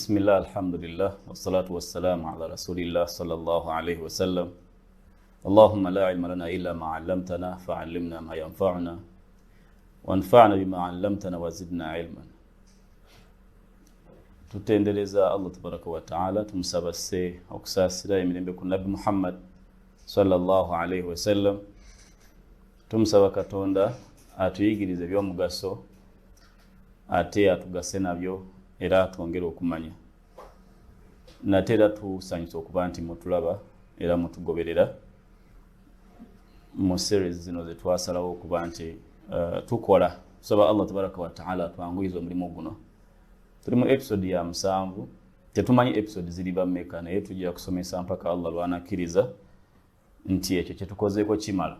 بسم الله الحمد لله والصلاة والسلام على رسول الله صلى الله عليه وسلم اللهم لا علم لنا إلا ما علمتنا فعلمنا ما ينفعنا وانفعنا بما علمتنا وزدنا علما. Tutendeleza Allah tabaraka wa ta'ala tumsabase okusasira emirembe ku Nabi Muhammad sallallahu alayhi wa sallam. Tumsaba Katonda atuyigirize byomugaso ate atugase nabyo era twongere okumanya. Natera tusanyusa okuba nti mutulaba era mutugoberera mu series zino ze twasalawo okuba nti tukola. Tusaba Allah tabaraka wa ta'ala twanguyiza omulimu guno. Tuli mu episode ya 7. Tetumanyi episode ziri bammeka naye tujja kusomesa mpaka Allah lwanakkiriza nti ekyo kye tukozeeko kimala.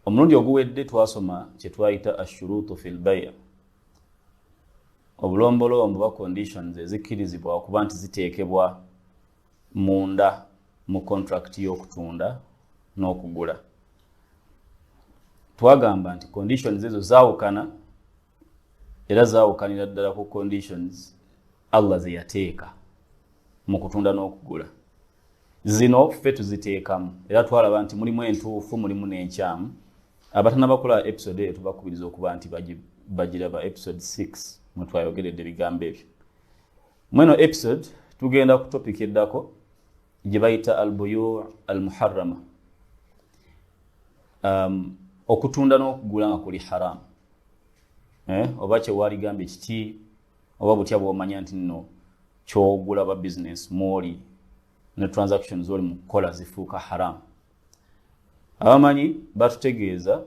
Omulundi oguwedde twasoma kye twayita ashurutu fil bay'. Obulombolombo ba conditions ezikkirizibwa okuba nti ziteekebwa munda mu contract y'okutunda n'okugula. Twagamba nti conditions ezo zaawukana era zaawukanira ddala ku conditions Allah ze yateeka mu kutunda n'okugula. Zino ffe tuziteekamu era twalaba nti mulimu entuufu mulimu n'enkyamu. Abatanabakula episode eyo tubakubiriza okuba nti bagiraba episode 6 mwe twayogeredde ebigambo ebyo. Mweno episode tugenda ku topic eddako gye bayita al-buyu' al-muharrama. Okutunda n'okugula nga kuli haram. Oba kye waligambye kiti oba butya bw'omanya nti nno ky'ogula ba business mwoli ne transactions oli mu kukola zifuuka haram. Abamanyi batutegeeza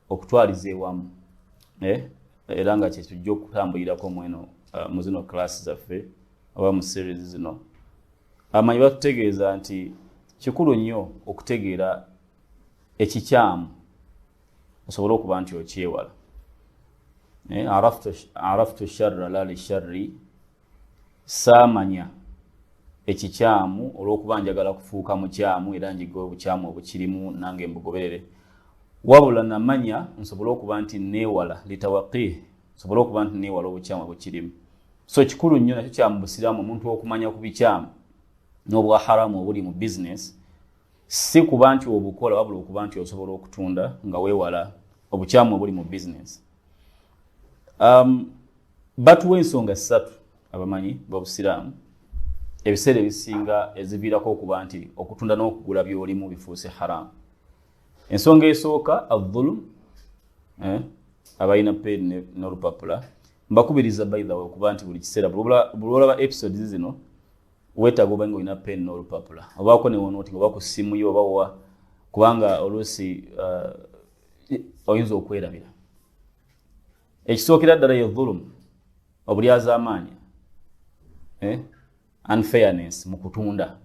okutwaliza ewamu era nga kye tujja okutambulirako mweno mu zino class zaffe oba mu series zino. Abamanyi batutegeeza nti kikulu nnyo okutegeera ekikyamu osobola okuba nti okyewala. Araftu sharra la li sharri, saamanya ekikyamu olw'okuba njagala kufuuka mukyamu era njiga obukyamu obukirimu nange mbugoberere. Wabula namanya nsobola okuba nti neewala litawaqih, nsobola okuba nti neewala obukyamu obukirimu. So kikulu nnyo nakyo kya mu busiraamu omuntu okumanya ku bikyamu n'obwa haramu obuli mu business, si kuba nti obukola wabula okuba nti osobola okutunda nga weewala obukyamu obuli mu business. Batuwa ensonga 3 abamanyi b'obusiraamu ebiseera ebisinga eziviirako okuba nti okutunda n'okugula by'olimu bifuuse haram. Ensonga esooka adh-dhulm, abalina pen n'olupapula mbakubiriza by the way okuba nti buli kiseera bulolaba episodes zino weetaaga oba nga olina pen n'olupapula obaako ne wonooti oba ku ssimu yo oba wa, kubanga oluusi oyinza okwerabira. Ekisookera ddala ye dhulm, obulyazaamaanya, unfairness mu kutunda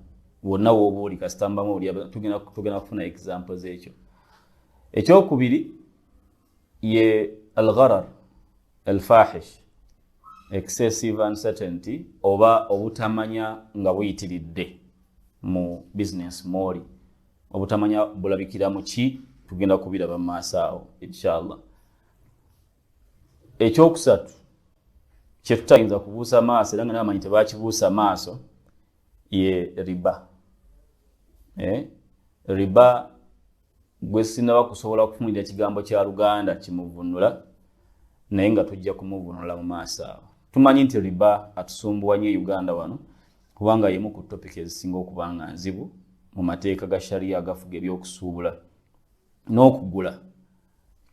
wonna w'oba oli kasitambamu oli tugenda kufuna examples ekyo. Ekyokubiri ye al-gharar al-fahish, excessive uncertainty oba obutamanya nga buyitiridde mu business mwoli, obutamanya bulabikira mu ki, tugenda kubiraba mu maaso awo inshallah. Ekyokusatu kye tutayinza kubuusa maaso era nga n'abamanyi tebakibuusa maaso ye riba. Riba gwe sinaba kusobola kufunira kigambo kya Luganda kimuvunula naye nga tujja kumuvunula mu maaso awo. Tumanyi nti riba atusumbuwa nnyo Uganda wano kubanga yemu ku topic ezisinga okuba nga nzibu mu mateeka ga sharia agafuga ebyokusuubula n'okugula.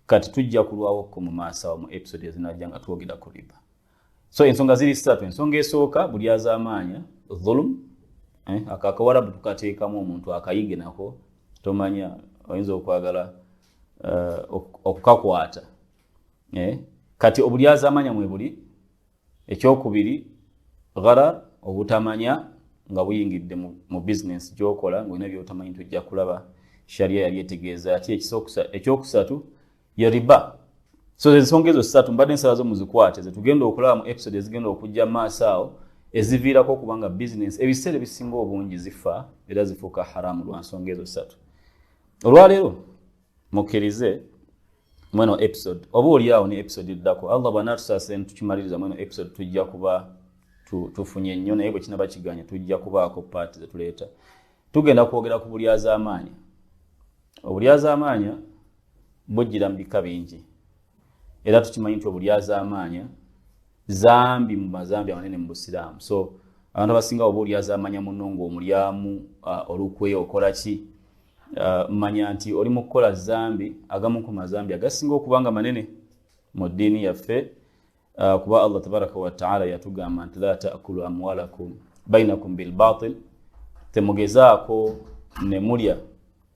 Kati tujja kulwawoko mu maaso awo mu episode ezinajja nga twogera ku riba. So ensonga ziri 3. Ensonga esooka bulyazaamaanya dhulm, akakawarabu tukateekamu omuntu akayige nako tomanya oyinza okwagala okukakwata. Kati obulyazaamaanya mwe buli. Ekyokubiri gharar, obutamanya nga buyingidde mu business gy'okola ng'olina by'otamanyi tujja kulaba sharia yali etegeeza ati ekyokusatu ya riba. So ensonga ezo 3 mbadde nsala zo muzikwate ze tugenda okulaba mu episode ezigenda okujja maaso awo eziviirako okubanga business ebiseera ebisinga obungi zifa era zifuuka haramu lwa nsonga ezo 3. Olwaleero mukkirize mweno episode oba oli awo ne episode eddako Allah bw'anaatusaasira ne tukimaliriza mweno episode tujja kuba tufunye nnyo naye bwe kinaba kiganya tujja kubaako paati ze tuleeta. Tugenda kwogera ku bulyazaamaanya. Obulyazaamaanya bujjira mu bika bingi era tukimanyi nti obulyazaamaanya zambi mu mazambi amanene mu Busiraamu. So abantu abasinga oba olyazaamaanya munno ng'omulyamu olukwe okola ki, manya nti oli mu kukola zambi agamu ku mazambi agasinga okuba nga manene mu ddiini yaffe, kuba Allah tabaraka wa taala yatugamba nti la taakulu amwalakum bainakum bilbatil, temugezaako ne mulya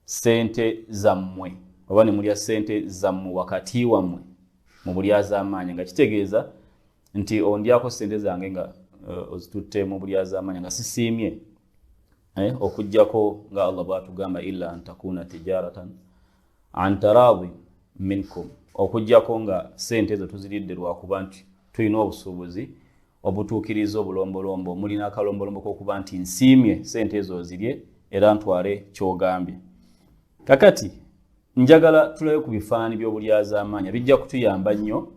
sente zammwe oba ne mulya sente zammwe wakati wammwe mu bulyazaamaanya, nga kitegeeza nti ondyako sente zange nga ozitutte mu bulyazaamaanya nga sisiimye, okujjako nga Allah bw'atugamba illa an takuna tijaratan an taradhi minkum, okujjako nga sente ezo tuziridde lwakuba nti tulina obusuubuzi obutuukiriza obulombolombo, mulina akalombolombo k'okuba nti nsiimye sente ezo zirye era ntwale ky'ogambye. Kakati njagala tulabe ku bifaananyi by'obulyazaamaanya, bijja kutuyamba nnyo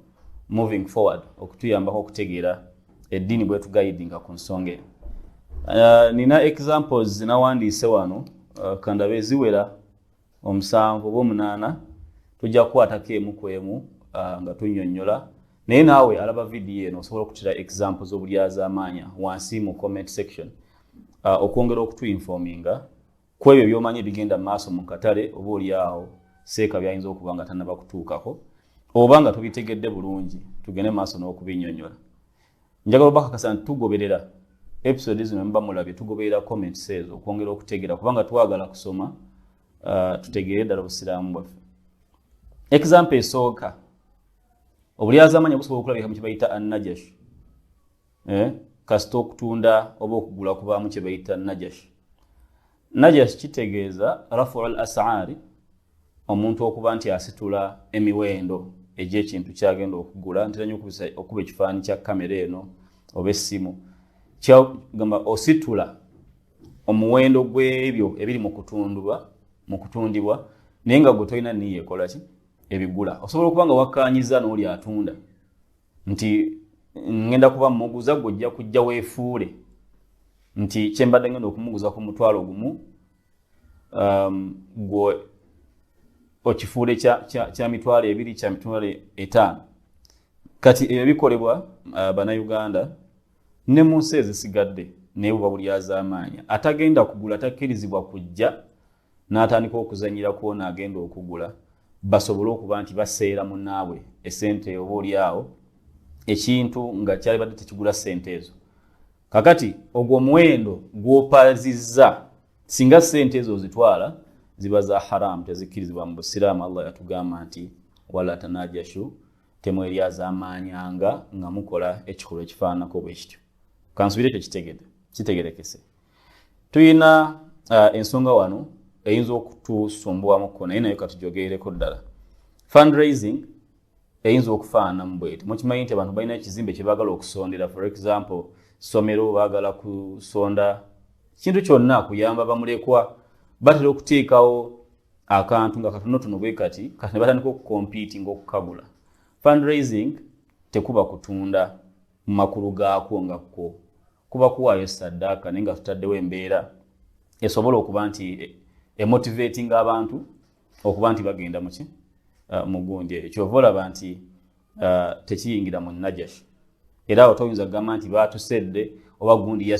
moving forward, okutuyambako okutegeera eddiini bwe tugayidinga ku nsonga eyo. Nina examples nawandiise wano, kandabe ziwera 7 oba 8, tujja kukwatako emu ku emu nga tunnyonnyola, naye naawe alaba vidiyo eno osobola okutira examples z'obulyazaamaanya wansi mu comment section, okwongera okutuinforminga ku ebyo by'omanyi bigenda mu maaso mu katale, oba oliawo seeka byayinza okuba nga tannaba kutuukako, oba nga tubitegedde bulungi tugende maaso n'okubinnyonnyola. Njagala obakakasa nti tugoberera episode zino mba mulabye, tugoberera comments ezo okwongera okutegeera, kubanga twagala kusoma tutegeere ddala obusiraamu bwaffe. Example esooka, obulyazaamaanya busobola okulabika mu kye bayita an-najash, kasita okutunda oba okugula kubaamu kye bayita najash. Najash kitegeeza rafu al-as'ari, omuntu okuba nti asitula emiwendo egy'ekintu kyagenda okugula, ntera nnyo okuba ekifaananyi kya kamera eno oba essimu, kyagamba ositula omuwendo gw'ebyo ebiri mu kutundibwa naye nga gwe tolina niyo ekola ki ebigula. Osobola okuba nga wakkaanyiza n'oli atunda nti ngenda kuba muguza, gwe ojja kujja weefuule nti kyembadde ngenda okumuguza ku mutwalo gumu, gwe okifuule kya mitwalo 2, kya mitwalo 5. Kati ebyo bikolebwa bannayuganda ne mu nsi ezisigadde naye buba bulyazaamaanya. Atagenda kugula, takkirizibwa kujja n'atandika okuzanyira kwona agenda okugula, basobole okuba nti baseera munnaabwe esente oba oliawo ekintu nga kyali badde tekigula sente ezo. Kakati ogwo omuwendo gw'opazizza, singa sente ezo zitwala ziba za haram, tezikkirizibwa mu Busiraamu. Allah yatugamba nti wala tanajashu, temweryazaamaanyanga nga mukola ekikolwa ekifaananako bwe kityo. Kansubire ekyo kitegerekese. Tuyina ensonga wano eyinza okutusumbuwamukko naye nayo katujogereko ddala. Fundraising eyinza okufaananamu bweti. Mukimanyi nti abantu balina ekizimbe kye baagala okusondera, for example somero baagala kusonda, kintu kyonna kuyamba bamulekwa, batera okuteekawo akantu nga katonotono bwe kati ne batandika okukompiti ng'okukagula. Fundraising tekuba kutunda mu makulu gaakwo nga kuba kuwaayo saddaaka naye nga tutaddewo embeera esobola okuba nti emotivating abantu okuba nti bagenda mu gundi eyo. Kyova olaba nti tekiyingira mu najash, era awo toyinza kugamba nti baatusedde oba gundi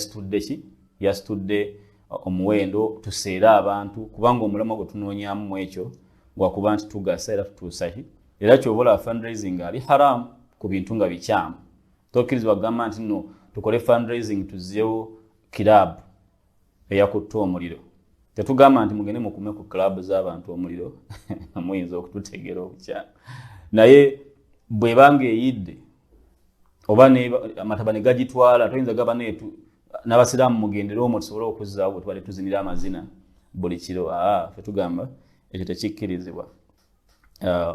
yasitudde omuwendo tuseera abantu, kubanga omulamwa gwe tunoonyaamu mu ekyo gwakuba nti tugasa era tutuusa. Era kyova olaba fundraising ali haram ku bintu nga bikyamu. Tokkirizibwa kugamba nti nno tukole fundraising tuzzeewo kilabu eyakutta omuliro. Tetugamba nti mugende mukume ku club z'abantu omuliro muyinza okututegeera obukyamu, naye bw'ebanga eyidde oba amataba ne gagitwala toyinza gaba n'abasiraamu mugendere omwo tusobole okuzzaawo bwe tubadde tuzinira amazina buli kiro. Fe tugamba ekyo tekikkirizibwa.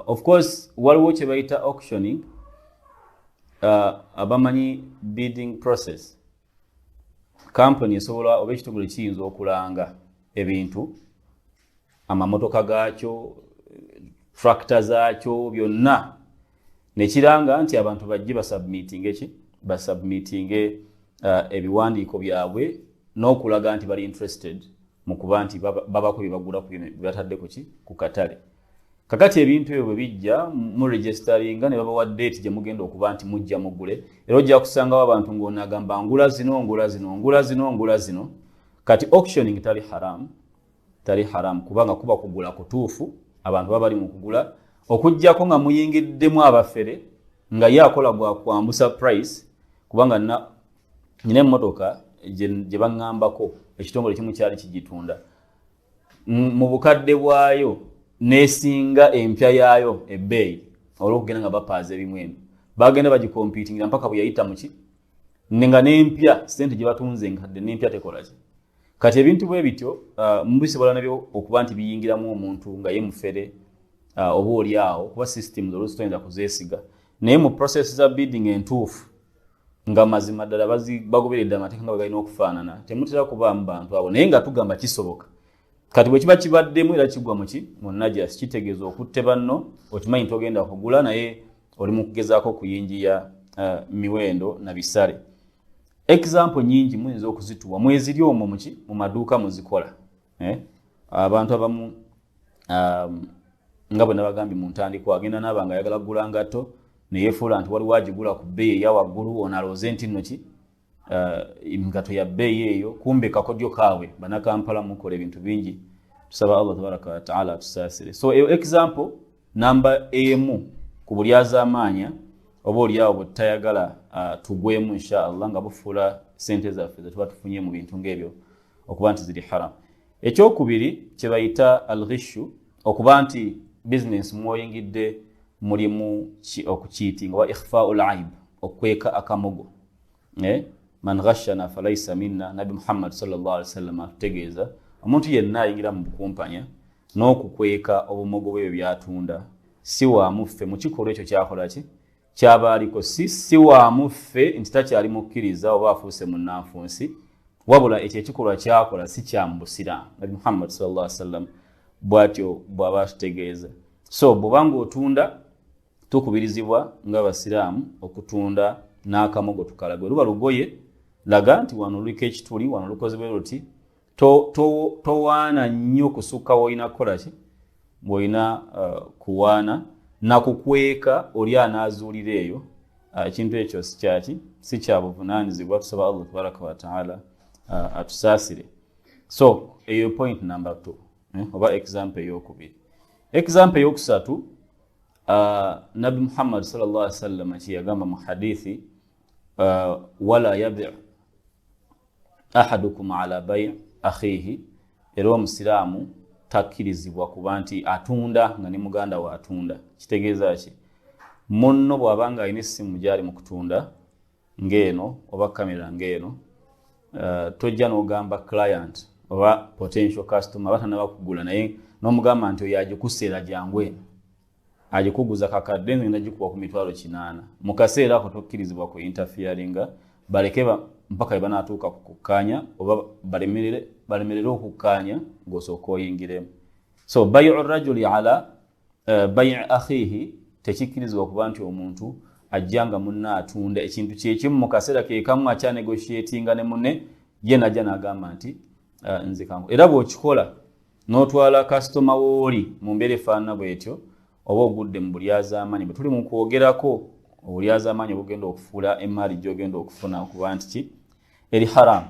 Of course waliwo kye bayita auctioning, abamanyi bidding process. Company esobola oba ekitongole kiyinza okulanga ebintu, amamotoka gaakyo, tractor zaakyo, byonna nekiranga nti abantu bajje basubmitinge ebiwandiiko byabwe n'okulaga nti bali interested mu kuba nti babako bye bagula ku bino batadde ku katale. Kakati ebintu ebyo bwe bijja mu registeringa ne babawa date gye mugenda okuba nti mujja mugule, era ojja kusangawo abantu ng'onagamba ngula zino. Kati auctioning tali haram kubanga kuba kugula kutuufu, abantu baba bali mu kugula okujjako nga muyingiddemu abafere nga yakola gwa kwambusa price kubanga nyina emmotoka gye baŋŋambako ekitongole kimu kyali kigitunda mu bukadde bwayo nesinga empya yaayo ebbeeyi olw'okugenda nga bapaaza ebimwenu bagenda bagikompitingira mpaka bwe yayita muki nga n'empya sente gye batunze nkadde n'empya tekola ki. Kati ebintu bwe bityo mubisobola nabyo okuba nti biyingiramu omuntu nga ye mufere oba oli awo kuba systems oluusi toyinza kuzeesiga, naye mu process za bidding entuufu nga mazima ddala bagoberedde amateeka nga bwe galina okufaanana temutera kubaamu bantu abo, naye nga tugamba kisoboka. Kati bwe kiba kibaddemu era kigwa mu najas kitegeeza okutte banno okimanyi nti ogenda kugula naye oli mu kugezaako okuyingiya miwendo na bisale. Example nyingi muyinza okuzituwa mweziri omwo mu maduuka muzikola. Abantu abamu nga bwe nabagambye mu ntandikwa agenda n'aba nga ayagala kugula ngatto ne yeefuula nti waliwo agigula ku bbeeyi eya waggulu ono alowooze nti nno ngatto ya bbeeyi eyo kumbe kakodyo kaabwe bannakampala mukola ebintu bingi. Tusaba Allah tabaraka wa taala atusaasire. So eyo example namba emu ku bulyazaamaanya oba oliawo bwe tutayagala tugwemu inshallah nga bufuula sente zaffe ze tuba tufunye mu bintu ng'ebyo okuba nti ziri haram. Ekyokubiri kye bayita al-ghishu, okuba nti business mwoyingidde mulimu okukiitinga wa ikhfa'ul aib, okweka akamogo. Man ghashana falaysa minna, Nabi Muhammad sallallahu alaihi wasallam atutegeeza omuntu yenna ayingira mu bukumpanya n'okukweka obumogo bwe byatunda si wa muffe mu kikolwa ekyo kyakola ki kyabaaliko, si wa muffe nti takyali mukkiriza oba afuuse munnanfunsi, wabula ekyo ekikolwa kyakola si kya mu busiraamu. Nabi Muhammad sallallahu alaihi wasallam bw'atyo bw'aba atutegeeza. So bw'obanga otunda tukubirizibwa ng'abasiraamu okutunda n'akamogo tukalagwe. Luba lugoye laga nti wano luliko ekituli, wano lukozebwe luti, towaana nnyo kusukka w'olina kukola ki bw'olina kuwaana na kukweka oli anaazuulira eyo. Ekintu ekyo si kya buvunaanyizibwa. Tusaba Allah tabaraka wa taala atusaasire. So eyo point number 2 oba example eyokubiri. Example eyokusatu, Nabi Muhammad sallallahu alaihi wasallam kiyagamba mu hadithi wala yabi' ahadukum ala bay' akhihi, era omusiraamu takkirizibwa kuba nti atunda nga ne muganda wa atunda. Kitegeeza ki? Munno bw'abanga alina essimu gyali mu kutunda ng'eno oba kamera ng'eno, tojja n'ogamba client oba potential customer batanaba kugula naye n'omugamba nti oyo agikuseera jangu eno, agikuguza kakadde ngenda gikuwa ku mitwalo 800. Mu kaseera ako tokkirizibwa ku interferinga, baleke mpaka bwe banaatuuka ku kukkaanya oba balemerere okukkaanya ng'osooka oyingiremu. So bay'u rajuli ala bay' akhihi tekikkirizibwa okuba nti omuntu ajjanga munne atunda ekintu kyekimu mu kaseera ke kamu akya negotiatinga ne munne ye najja n'agamba nti nze kangu. Era bw'okikola n'otwala kasitoma wooli mu mbeera efaanana bw'etyo oba ogudde mu bulyazaamaanyi bwe tuli mu kwogerako obulyazaamaanyi obugenda okufuula emaali gy'ogenda okufuna okuba nti ki eri haramu.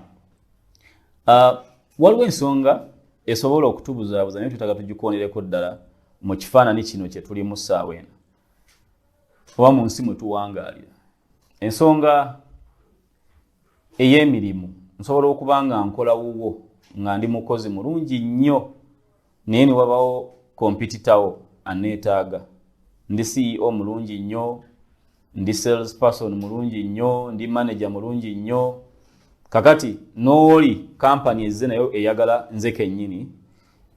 Waliwo ensonga esobola okutubuzaabuza naye twetaaga tugikonereko ddala mu kifaananyi kino kye tuli mu ssaawa eno oba mu nsi mwe tuwangaalira. Ensonga ey'emirimu, nsobola okuba nga nkola wuwo nga ndi mukozi mulungi nnyo naye ne wabawo kompititawo aneetaaga. Ndi CEO mulungi nnyo, ndi sales person mulungi nnyo, ndi manager mulungi nnyo. Kakati n'oli kampani ezze nayo eyagala nze kennyini,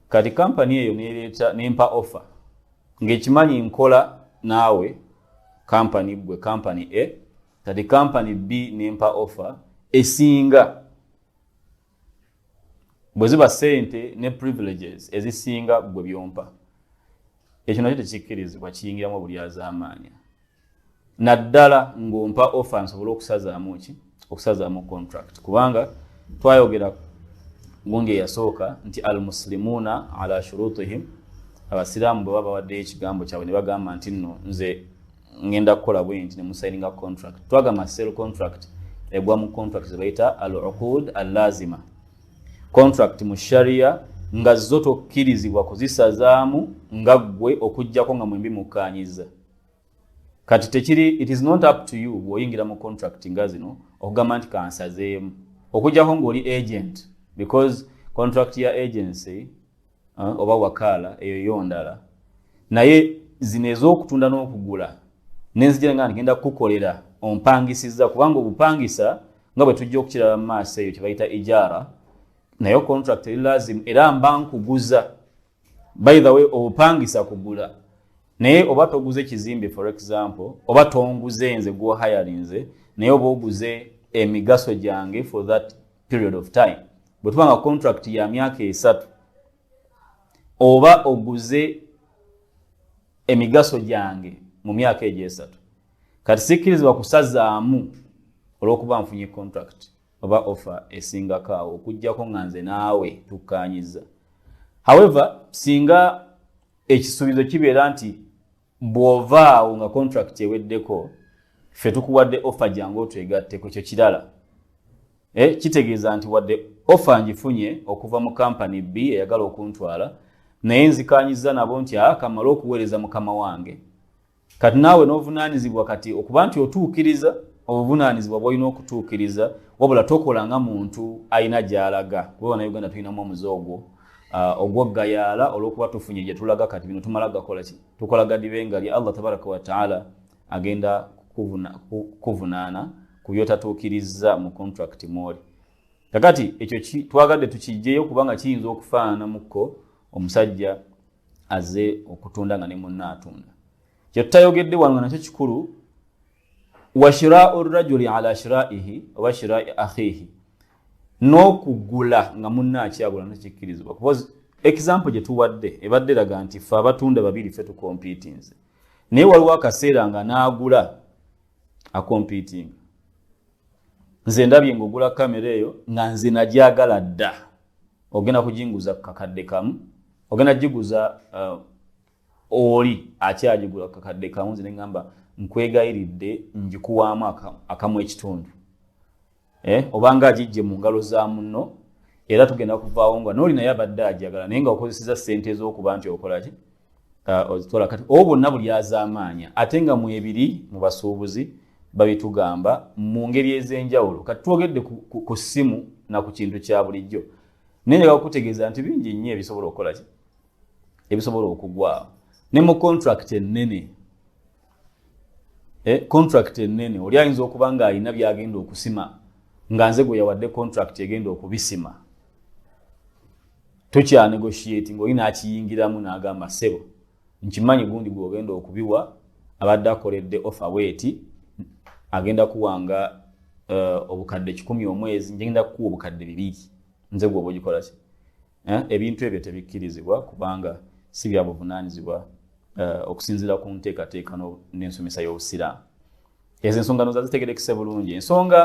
kati kampani eyo neereeta nempa offer ng'ekimanyi nkola naawe kampani gwe kampani A, kati kampani B nempa offer esinga bwe ziba ssente ne privileges ezisinga gwe byompa. Ekyo nakyo tekikkirizibwa, kiyingiramu obulyazaamaanya. Naddala ng'ompa offer nsobola okusazaamu ki okusazaamu contract kubanga twayogera gundi yasooka nti almuslimuna ala shurutihim abasiraamu bwe babawaddeyo ekigambo kyabwe ne bagamba nti nno nze ngenda kukola bwe nti ne musaininga contract twagamba sell contract egwa mu contract ze bayita al-uqud al-lazima contract mu sharia nga zo tokkirizibwa kuzisazaamu nga ggwe okujjako nga mwembi mukanyiza kati tekiri it is not up to you bw'oyingira mu contract nga zino okugamba nti kansazeemu okujjako ng'oli agent because contract ya agency oba wakala eyo yondala naye zino ez'okutunda n'okugula nenzijira nga ngenda kukolera ompangisiza kubanga obupangisa nga bwe tujja okukiraba mu maaso eyo kyebayita ijara nayo contract eri lazim era mba nkuguza by the way obupangisa kugula naye oba toguze kizimbe for example oba tonguze nze gwo hirinze naye oba oguze emigaso gyange for that period of time bwe tubanga contract ya myaka 3 oba oguze emigaso gyange mu myaka egyo 3 kati sikkirizibwa kusazaamu olw'okuba nfunye contract oba offer esingakaawo okujjako nga nze naawe tukkaanyiza however singa ekisuubizo kibeera nti bw'ovaawo nga contract eweddeko ffe tukuwadde offer gyange otwegatteko ekyo kirala kitegeeza nti wadde offer ngifunye okuva mu company B eyagala okuntwala naye nzikaanyiza nabo nti kamala okuweereza mukama wange kati naawe n'ovunaanyizibwa kati okuba nti otuukiriza obuvunaanyizibwa bw'olina okutuukiriza wabula tokola nga muntu alina gy'alaga kuba na Uganda tulinamu omuze ogwo ogw'oggayaala olw'okuba tufunye gye tulaga kati bino tumala gakola ki tukola gadibenga lya Allah tabaraka wa taala agenda kuvunaana ku byotatuukiriza mu contract mwoli kakati ekyo twagadde tukijjeyo kubanga kiyinza okufaananamukko omusajja aze okutunda nga ne munna atunda kye tutayogedde wano nga nakyo kikulu washira'u rajuli ala shira'ihi wa shira'i akhihi n'okugula nga munna akyagula nakikkirizibwa because example gye tuwadde ebadde eraga nti ffe abatunda babiri ffe tukompitinze naye waliwo akaseera nga n'agula akompitinga nze ndabye ng'ogula kamera eyo nga nze nagyagala dda ogenda kujinguza kakadde kamu ogenda giguza oli akyagigula kakadde kamu nze neŋŋamba nkwegayiridde njikuwaamu akamu ekitundu obanga agijje mu ngalo za munno era tugenda kuvaawo nga n'oli naye abadde ajagala naye nga okozeseza ssente ez'okuba nti okola ki ozitwala kati obo bonna buli azaamaanya ate nga mwebiri mu basuubuzi babitugamba mu ngeri ez'enjawulo kati twogedde ku ssimu na ku kintu kya bulijjo naye njagala okutegeeza nti bingi nnyo ebisobola okukola ki ebisobola okugwawo ne mu contract ennene contract ennene oli ayinza okuba nga alina byagenda okusima nga nze gwe yawadde contract egenda okubisima tukya negotiate ng'olina akiyingiramu n'agamba ssebo nkimanyi gundi gw'ogenda okubiwa abadde akoledde offer weeti agenda kuwanga obukadde 100 omwezi ngenda kukuwa obukadde 2 nze gwe oba ogikola ki ebintu ebyo tebikkirizibwa kubanga si bya buvunaanyizibwa okusinziira ku nteekateeka n'ensomesa y'obusiraamu ezo ensonga noza zitegerekese bulungi ensonga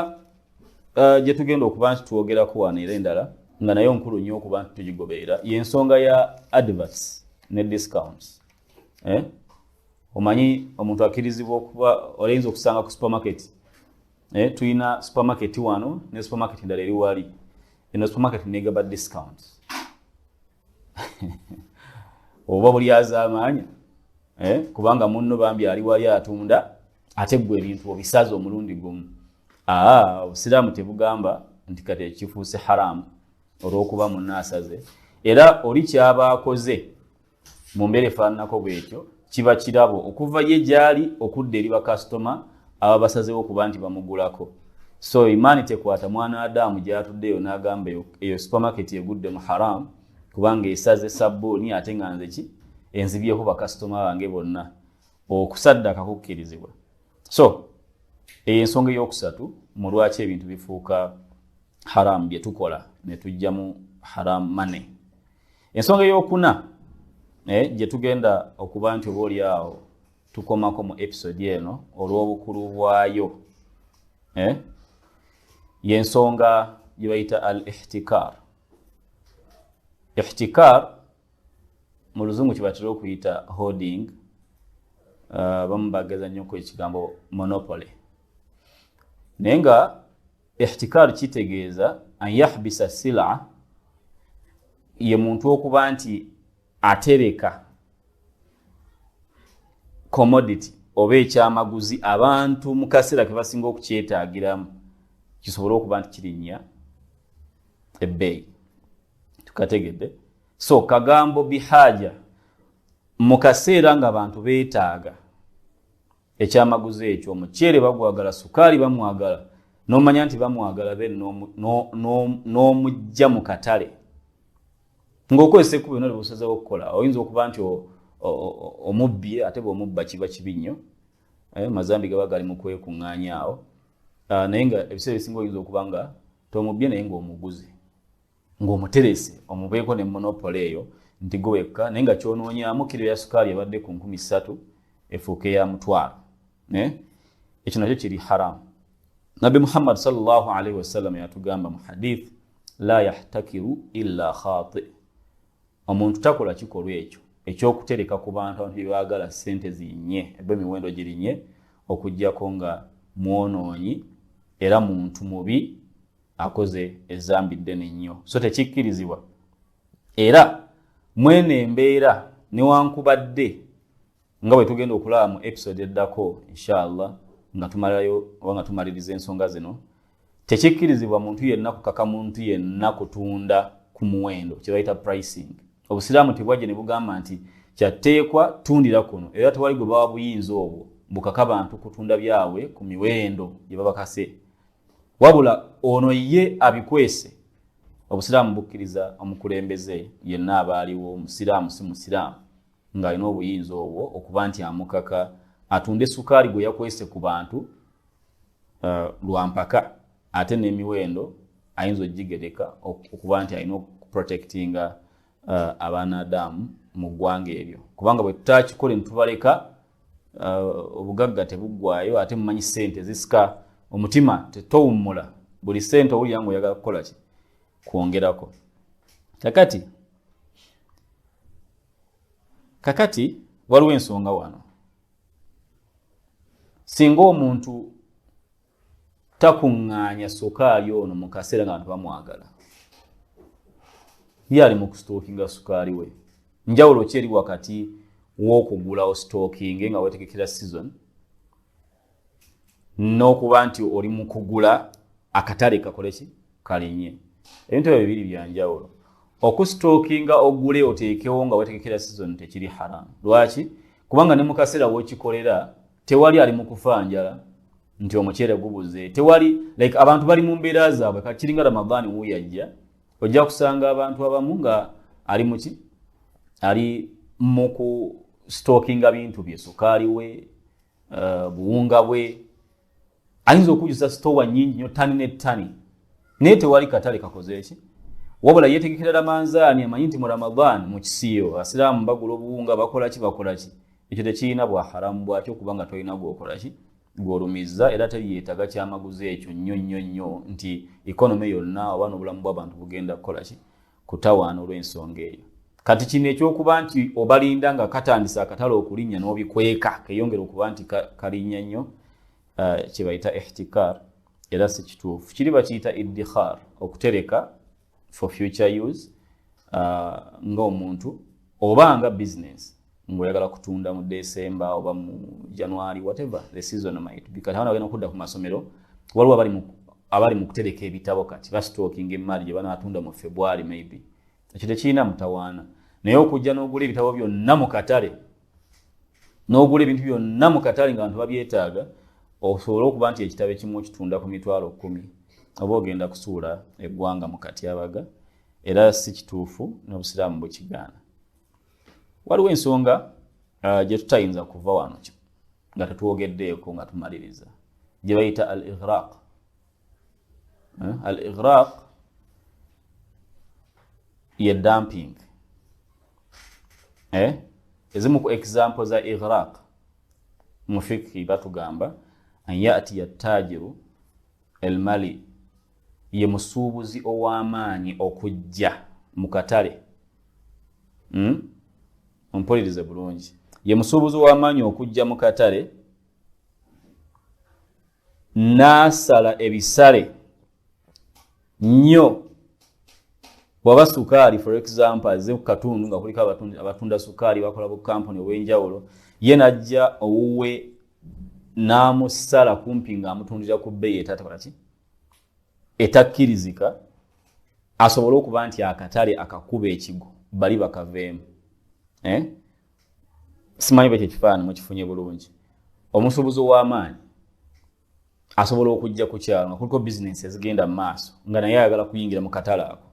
gye tugenda okuba nti twogerako wano era endala nga nayo nkulu nnyo okuba nti tugigoberera y'ensonga ya adverts ne discounts omanyi omuntu akkirizibwa okuba olayinza okusanga ku supermarket tulina supermarket wano ne supermarket endala eri wali eno supermarket negaba discounts oba buli azaamaanya kubanga munno bambi ali wali atunda ate gwe ebintu obisaza omulundi gumu obusiraamu tebugamba nti kati ekifuuse haramu olw'okuba munno asaze era oli kyaba akoze mu mbeera efaananako bwetyo kiba kirabo okuva ye gyali okudda eri bakasitoma aba basazewo okuba nti bamugulako so imaani tekwata mwana Adamu gyatuddeyo n'agamba eyo supermarket egudde mu haramu kubanga esaze sabbuuni ate nga nze ki enzibyeko bakasitoma bange bonna okusaddaka kukkirizibwa so eyo ensonga eyokusatu mu lwaki ebintu bifuuka haramu bye tukola ne tujjamu haramu money ensonga eyokuna gye tugenda okuba nti oba oli awo tukomako mu episode eno olw'obukulu bwayo yensonga gye bayita al-ihtikar. Ihtikar mu luzungu kibatera okuyita hoarding, bamu bageza nnyo ku ekigambo monopoly. Naye nga ihtikar kitegeeza an yahbisa sila, ye muntu okuba nti atereka commodity oba ekyamaguzi abantu mu kaseera ke basinga okukyetaagiramu kisobole okuba nti kirinnya ebbeeyi. Tukategedde? So kagambo bihaja mu kaseera nga abantu beetaaga ekyamaguzi ekyo, omuceere bagwagala, sukaali bamwagala, n'omanya nti bamwagala, then n'omujja mu katale ng'okozesa ekkubo lyonna ly'osazeewo okukola. Oyinza okuba nti omubbye, ate bw'omubba kiba kibi nnyo, mazambi gaba gali mu kwekuŋŋaanya awo, naye nga ebiseera ebisinga oyinza okuba nga tomubbye naye ng'omuguzi, ng'omuterese omubeeko ne monopoly eyo nti gwe wekka, naye nga kyonoonyaamu kiro ya sukaali ebadde ku 3,000 efuuke ya 1,000. Ekyo nakyo kiri haram. Nabbi Muhammad sallallahu alaihi wasallam yatugamba mu hadith, la yahtakiru illa khati, omuntu takola kikolwa ekyo ekyokutereka ku bantu abantu byebaagala ssente zinnye, emiwendo girinnye, okuggyako nga mwonoonyi era muntu mubi akoze ezambi ddene nnyo. So tekikkirizibwa. Era mwene embeera newankubadde nga bwe tugenda okulaba mu episode eddako inshallah nga tumalayo oba nga tumaliriza ensonga zino, tekikkirizibwa muntu yenna kukaka muntu yenna kutunda ku muwendo, kye bayita pricing. Obusiraamu tebwajja ne bugamba nti kyateekwa tundira kuno, era tewali gwe bawa buyinza obwo bukaka bantu kutunda byabwe ku miwendo gye babakase, wabula ono ye abikwese. Obusiraamu bukkiriza omukulembeze yenna abaaliwo, omusiraamu si musiraamu, ng'alina obuyinza obwo okuba nti amukaka atunde sukaali gwe yakwese ku bantu lwampaka, ate n'emiwendo ayinza ogigereka okuba nti alina okuprotectinga abaanadamu mu ggwanga eryo. Kubanga bwe tutakikole ne tubaleka obugagga tebuggwayo, ate mumanyi ssente zisika, omutima tetowummula, buli ssente owulira nga oyagala kukola ki? Kwongerako. Kakati waliwo ensonga wano. Singa omuntu takuŋŋaanya sukaali ono mu kaseera nga abantu bamwagala, ye ali mu kusitookinga sukaali we, njawulo ki eri wakati w'okugula ositookinge nga weetegekera season n'okuba nti oli mu kugula akatale kakole ki? Kalinnye. Ebintu ebyo bibiri bya njawulo. Okusitookinga ogule oteekewo nga weetegekera season tekiri haram. Lwaki? Kubanga ne mu kaseera w'okikolera tewali ali mu kufa njala nti omuceere gubuze, tewali like abantu bali mu mbeera zaabwe. Kakiringa Ramadhaani wuyajja, ojja kusanga abantu abamu nga ali muki? Ali mu kusitookinga bintu bye, sukaali we, buwunga bwe, ayinza okujjuza sitowa nnyingi nnyo, ttani ne ttani, naye tewali katale kakoze ki? Wabula yeetegekera Ramadhaani, amanyi nti mu Ramadhaani mu kisiiyo abasiraamu bagula obuwunga, bakola ki? Ekyo tekirina bwa haramu bwakyo, kubanga tolina gwokola ki? Gw'olumiza, era teyeetaga kyamaguzi ekyo nnyo nti ikonomi yonna oba n'obulamu bw'abantu bugenda kukola ki? Kutawaana olw'ensonga eyo. Kati kino ekyokuba nti obalinda nga katandisa akatale okulinnya n'obikweka keyongera okuba nti kalinnya nnyo, kye bayita ihtikar, era si kituufu. Kiri bakiyita iddikhar, okutereka for future use, ng'omuntu oba nga business ng'oyagala kutunda mu December oba mu January, whatever the season might be. Kati abaana bagenda okudda ku masomero, waliwo abali mu kutereka ebitabo kati basitookinga emmaali gye banaatunda mu February maybe. Ekyo tekirina mutawaana. Naye okujja n'ogula ebitabo byonna mu katale, n'ogula ebintu byonna mu katale nga abantu babyetaaga, osobola okuba nti ekitabo ekimu okitunda ku $10,000, oba ogenda kusuula eggwanga mu katyabaga, era si kituufu n'obusiraamu bukigaana. Waliwo ensonga gye tutayinza kuva wano nga tetwogeddeeko nga tumaliriza, gye bayita al-ighraq. Al-ighraq ye dumping. Ezimu ku example za ighraq mu fikhi batugamba an ya'ti at-tajiru al-mali ye musuubuzi ow'amaanyi okujja mu katale. Ompulirize bulungi. Ye musuubuzi ow'amaanyi okujja mu katale n'asala ebisale nnyo. Bw'aba sukaali for example azze ku katundu nga kuliko abatunda sukaali bakola bu kampuni ow'enjawulo, ye n'ajja owuwe n'amusala kumpi ng'amutundira ku bbeeyi etakkirizika, asobole okuba nti akatale akakuba ekigo bali bakaveemu. Simanyi bwe kyekifaanana mukifunye bulungi. Omusuubuzi ow'amaanyi asobola okujja ku kyalo nga kuliko bizinensi ezigenda mu maaso nga naye ayagala kuyingira mu katale ako.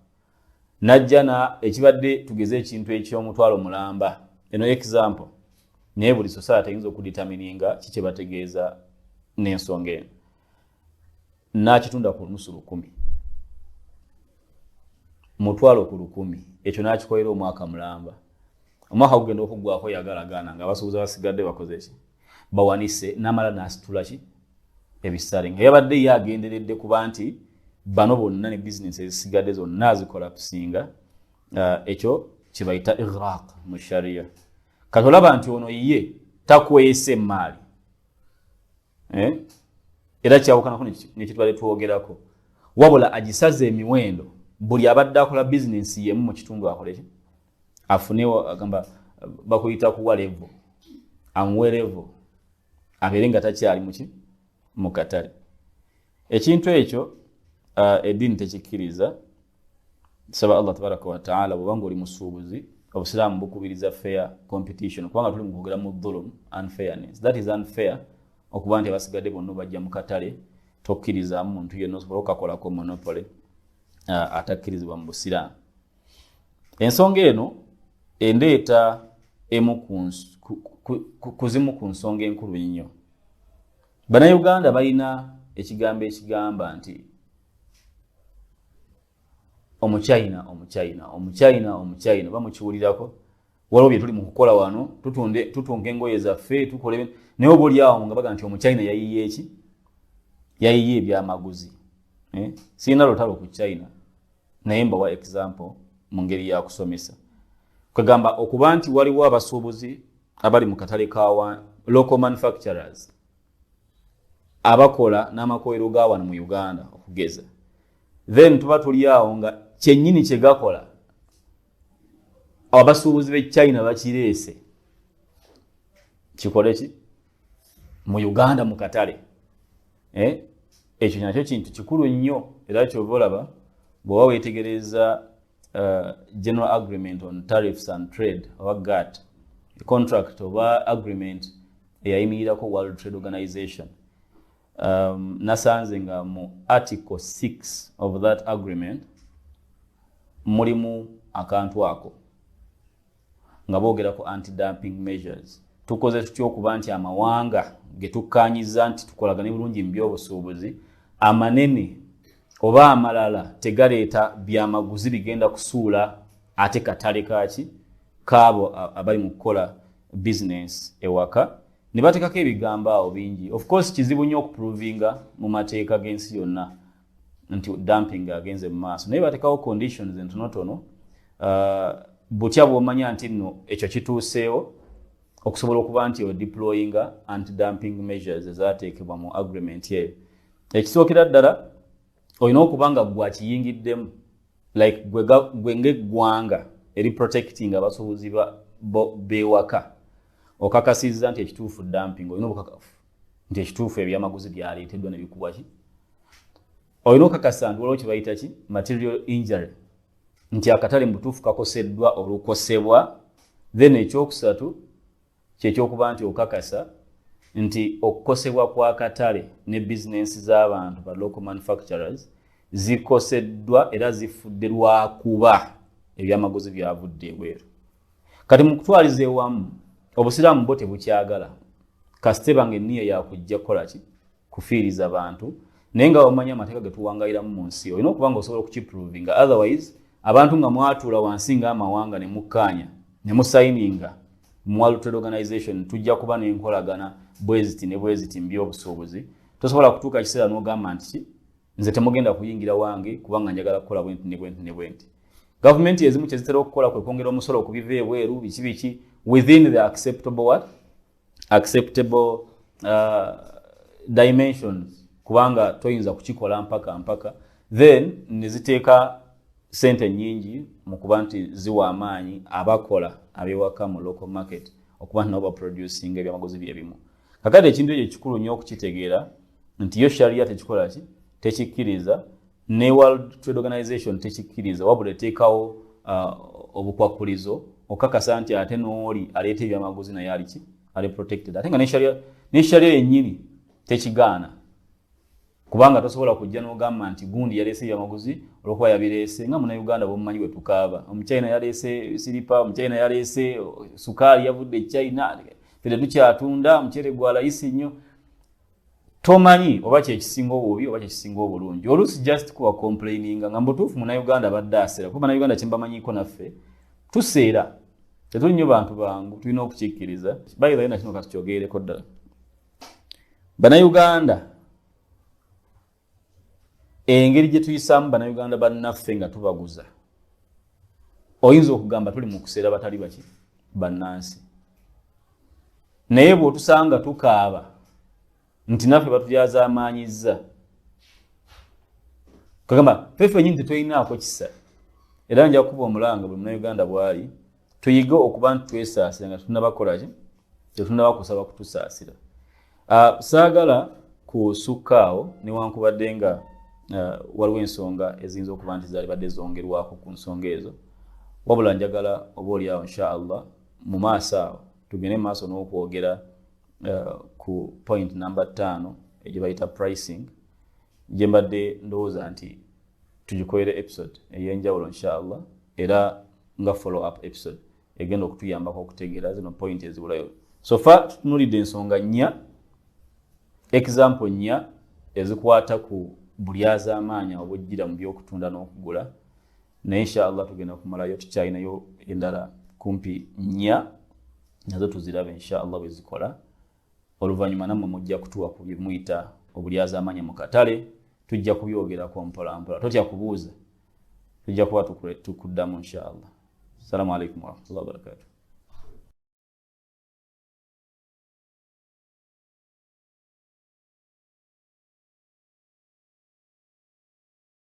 Najja ekibadde tugeze ekintu eky'omutwalo mulamba. Eno example. Naye buli society eyinza okuditamininga kiki bategeeza n'ensonga eno. N'akitunda ku nusu 1,000. Mutwalo ku 1,000. Ekyo n'akikolera omwaka mulamba. Omwaka gugenda okuggwako yagalagana nga abasuubuzi basigadde bakoze ki? Bawanise n'amala n'asitula ki? Ebisale. Nga yabadde ye agenderedde kuba nti bano bonna ne bizinesi ezisigadde zonna azikolapusinga. Ekyo kye bayita ighraq mu sharia. Kati olaba nti ono ye takweyesa emmaali. Era kyawukanako nekitwale twogerako. Wabula agisaze emiwendo. Buli abadde akola bizinesi yemu mu kitundu akole ki? Afunewo agamba bakuyita kuwa level. Amuwe level. Abeere nga takyali muki? Mu katale. Ekintu ekyo eddiini tekikkiriza. Saba Allah tabaraka wa ta'ala bw'obanga oli musuubuzi, obusiraamu bukubiriza fair competition. Kubanga tuli mu kwogera mu dhulum, unfairness. That is unfair. Okuba nti abasigadde bonna bajja mu katale tokkirizaamu muntu yenna osobola okukakolako monopoly atakkirizibwa mu busiraamu. Ensonga eno endeeta emu kuzimu ku nsonga enkulu nnyo. Bannayuganda balina ekigambo ekigamba nti Omuchina bamukiwulirako. Waliwo bye tuli mu kukola wano, tutunga engoye zaffe, tukole naye oba oli awo nga baga nti Omuchina yayiye eki? Yayiye ebyamaguzi. Sirina lutalo ku China, naye mbawa example mu ngeri ya kusomesa. Kwegamba okuba nti waliwo abasuubuzi abali mu katale ka local manufacturers abakola n'amakolero ga wano mu Uganda okugeza. Then tuba tuli awo nga kyennyini kye gakola abasuubuzi b'e China bakireese kikole ki? Mu Uganda mu katale. Ekyo nakyo kintu kikulu nnyo era kyova olaba bw'oba weetegereza General Agreement on Tariffs and Trade oba GATT, contract oba agreement eyayimirirako World Trade Organization. Nasanze nga mu Article 6 of that agreement mulimu akantu ako nga boogerako anti-dumping measures. Tukoze tutyo okuba nti amawanga ge tukkaanyiza nti tukolagane bulungi mu by'obusuubuzi amanene oba amalala tegaleeta byamaguzi bigenda kusuula ate katale kaki kaabo abali mu kukola business ewaka. Ne bateekako ebigambo awo bingi. Of course kizibu nnyo okuprovinga mu mateeka g'ensi yonna nti dumping agenze mu maaso, naye bateekawo conditions entonotono butya bw'omanya nti nno ekyo kituuseewo okusobola okuba nti deployinga anti-dumping measures ezaateekebwa mu agreement eyo. Ekisookera ddala olina okuba nga gwakiyingiddemu, like gwe ng'eggwanga eri protecting abasuubuzi b'ewaka okakasizza nti ekituufu dumping, olina obukakafu nti ekituufu ebyamaguzi byaleeteddwa ne bikubwa ki. Olina okakasa nti waliwo kye bayita ki material injury, nti akatale mu butuufu kakoseddwa olukosebwa. Then ekyokusatu kyekyokuba nti okakasa nti okukosebwa kwa katale ne bizinensi z'abantu ba local manufacturers zikoseddwa era zifudde lwakuba ebyamaguzi byavudde ebweru. Kati mu kutwaliza ewamu obusiraamu bwo tebukyagala kasite bange enniya yakujja kukola ki kufiiriza bantu, naye nga wamanya amateeka ge tuwangayiramu mu nsi olina okuba nga osobola okukiprovinga. Otherwise abantu nga mwatuula wansi ng'amawanga ne mukkaanya ne musayininga mu World Trade Organization tujja kuba n'enkolagana bweziti ne bweziti mu by'obusuubuzi, tosobola kutuuka kiseera n'ogamba nti nze temugenda kuyingira wange kubanga njagala kukola bwenti ne bwenti ne bwenti. Government ezimu kyezitera okukola kwe kwongera omusolo okubiva ebweru biki within the acceptable dimensions kubanga toyinza kukikola mpaka then neziteeka sente nyingi mu kuba nti ziwa amaanyi abakola abewaka mu local market okuba nabo producing ebyamaguzi byebimu. Kakati ekintu ekyo kikulu nnyo okukitegeera nti yo sharia tekikola ki tekikkiriza ne World Trade Organization tekikkiriza wabula eteekawo obukwakulizo okakasa nti ate n'oli aleeta ebyamaguzi naye aliki ali protected. Ate nga ne sharia yennyini tekigaana kubanga tosobola kujja n'ogamba nti gundi yaleese ebyamaguzi olwokuba yabireese nga Munnayuganda bw'omumanyi bwe tukaaba. Omuchina yaleese siripa, Omuchina yaleese sukaali yavudde China, fedde tukyatunda omuceere gwa layisi nnyo. Tomanyi oba kyekisinga obubi oba kyekisinga obulungi. Oluusi just kuba complaininga nga mbutuufu Munnayuganda badde aseera kuba Munnayuganda kyembamanyiiko naffe tuseera tetuli nnyo bantu bangu tulina okukikkiriza. By the way nakino katukyogereko ddala. Bannayuganda engeri gye tuyisaamu Bannayuganda bannaffe nga tubaguza oyinza okugamba tuli mu kuseera batali baki bannansi. Naye bw'otusanga tukaaba nti naffe batulyaza amaanyizza kagamba feffe nyingi tetulinaako kisa era nja kuba omulanga buli Munnayuganda bwali tuyige okuba nti twesaasira nga tetunnabakola ki tetunnaba kusaba kutusaasira. Saagala kusukkaawo newankubadde nga waliwo ensonga eziyinza okuba nti zaali badde zongerwako ku nsonga ezo wabula njagala oba oliawo inshaallah mu maaso awo tugende maaso n'okwogera ku point number 5 egye bayita pricing gye mbadde ndowooza nti tugikolere episode ey'enjawulo inshaallah era nga follow up episode egenda okutuyambako okutegeera zino point ezibulayo. So far tutunulidde ensonga 4 example 4 ezikwata ku bulyaza amaanyi obujjira mu by'okutunda n'okugula naye inshaallah tugenda kumalayo tukyalinayo endala kumpi 4 nazo tuzirabe inshaallah bwe zikola. Oluvannyuma nammwe mujja kutuwa ku bye muyita obulyaza amaanyi mu katale tujja kubyogerako mpolampola totya kubuuza tujja kuba tukuddamu inshaallah. Assalamu alaikum warahmatullahi wabarakatuh.